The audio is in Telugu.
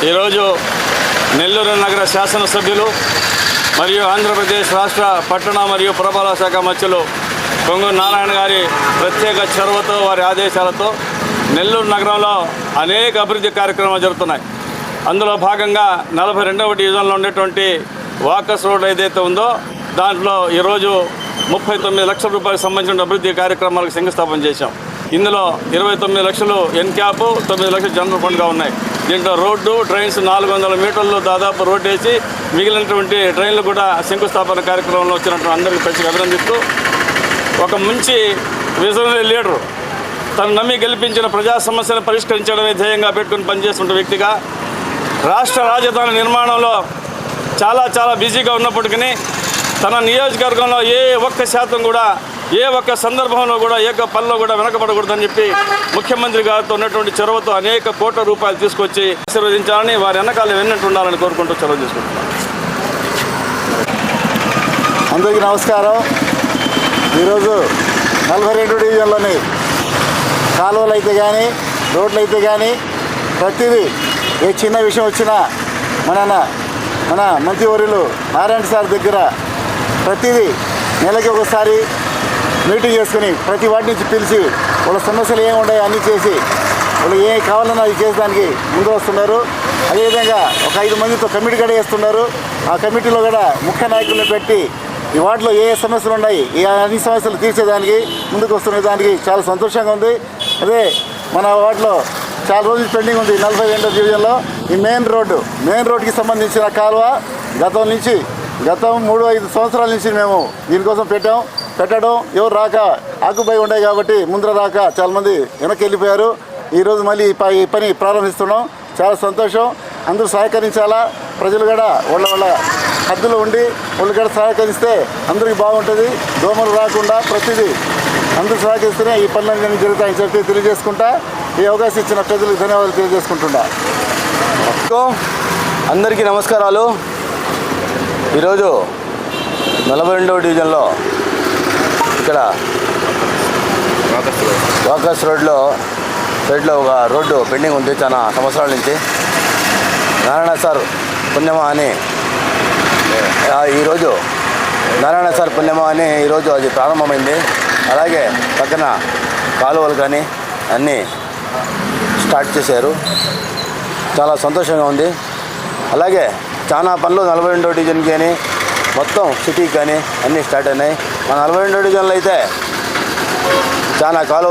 ఈరోజు నెల్లూరు నగర శాసనసభ్యులు మరియు ఆంధ్రప్రదేశ్ రాష్ట్ర పట్టణ మరియు పురపాలక శాఖ మంత్రులు పొంగూరు నారాయణ గారి ప్రత్యేక చొరవతో వారి ఆదేశాలతో నెల్లూరు నగరంలో అనేక అభివృద్ధి కార్యక్రమాలు జరుగుతున్నాయి. అందులో భాగంగా 42వ డివిజన్లో ఉండేటువంటి వాకర్స్ రోడ్ ఏదైతే ఉందో దాంట్లో ఈరోజు 39 లక్షల రూపాయలకు సంబంధించిన అభివృద్ధి కార్యక్రమాలకు శంకుస్థాపన చేశాం. ఇందులో 29 లక్షలు ఎన్క్యాప్, 9 లక్షలు జనరల్ ఫండ్గా ఉన్నాయి. దీంట్లో రోడ్డు, ట్రైన్స్ 400 మీటర్లు దాదాపు రోడ్డు వేసి మిగిలినటువంటి ట్రైన్లు కూడా శంకుస్థాపన కార్యక్రమంలో వచ్చినటువంటి అందరికీ ప్రత్యేక అభినందిస్తూ, ఒక మంచి విజనరీ లీడరు, తను నమ్మి గెలిపించిన ప్రజా సమస్యలను పరిష్కరించడమే ధ్యేయంగా పెట్టుకుని పనిచేస్తున్న వ్యక్తిగా రాష్ట్ర రాజధాని నిర్మాణంలో చాలా బిజీగా ఉన్నప్పటికీ తన నియోజకవర్గంలో ఏ ఒక్క శాతం కూడా, ఏ ఒక్క సందర్భంలో కూడా, ఏ ఒక్క పనిలో కూడా వెనకబడకూడదని చెప్పి ముఖ్యమంత్రి గారితో ఉన్నటువంటి చొరవతో అనేక కోట్ల రూపాయలు తీసుకొచ్చి ఆశీర్వదించాలని, వారి వెనకాల వెన్నట్టు ఉండాలని కోరుకుంటూ చొరవ తీసుకుంటున్నాను. అందరికీ నమస్కారం. ఈరోజు 42 డివిజన్లోని కాలువలు అయితే కానీ, రోడ్లు అయితే కానీ, ప్రతిదీ ఏ చిన్న విషయం వచ్చినా మన మంత్రివర్యులు నారాయణ సార్ దగ్గర ప్రతిదీ నెలకి ఒకసారి మీటింగ్ చేసుకుని ప్రతి వాటి నుంచి పిలిచి వాళ్ళ సమస్యలు ఏమి ఉన్నాయో అన్నీ చేసి వాళ్ళు ఏం కావాలన్నా అది చేసేదానికి ముందు వస్తున్నారు. అదేవిధంగా ఒక 5 మందితో కమిటీ కూడా వేస్తున్నారు. ఆ కమిటీలో కూడా ముఖ్య నాయకులను పెట్టి ఈ వార్డులో ఏ సమస్యలు ఉన్నాయి, ఈ అన్ని సమస్యలు తీర్చేదానికి ముందుకు వస్తున్న దానికి చాలా సంతోషంగా ఉంది. అదే మన వార్డులో చాలా రోజులు పెండింగ్ ఉంది. 42వ డివిజన్లో ఈ మెయిన్ రోడ్డుకి సంబంధించిన కాలువ గతం 3-5 సంవత్సరాల నుంచి మేము దీనికోసం పెట్టడం ఎవరు రాక ఆకుపై ఉండే కాబట్టి ముందర రాక చాలామంది వెనక్కి వెళ్ళిపోయారు. ఈరోజు మళ్ళీ ఈ పని ప్రారంభిస్తున్నాం. చాలా సంతోషం. అందరూ సహకరించాలా. ప్రజలు కూడా వాళ్ళ హద్దులో ఉండి వాళ్ళు కూడా సహకరిస్తే అందరికీ బాగుంటుంది. దోమలు రాకుండా ప్రతిదీ అందరూ సహకరిస్తేనే ఈ పనులన్నీ జరుగుతాయని చెప్పి తెలియజేసుకుంటా ఈ అవకాశం ఇచ్చిన ప్రజలకు ధన్యవాదాలు తెలియజేసుకుంటున్నా. అందరికీ నమస్కారాలు. ఈరోజు 42వ డివిజన్లో ఇక్కడ వాకర్స్ రోడ్లో ఒక రోడ్డు పెండింగ్ ఉంది చాలా సంవత్సరాల నుంచి. నారాయణ సార్ పుణ్యమా అని ఈరోజు ఈరోజు అది ప్రారంభమైంది. అలాగే పక్కన కాలువలు కానీ అన్నీ స్టార్ట్ చేశారు. చాలా సంతోషంగా ఉంది. అలాగే చాలా పనులు 42వ డివిజన్కి కానీ మొత్తం సిటీకి కానీ అన్నీ స్టార్ట్ అయినాయి. మన 42వ డివిజన్లో అయితే చాలా కాలువలు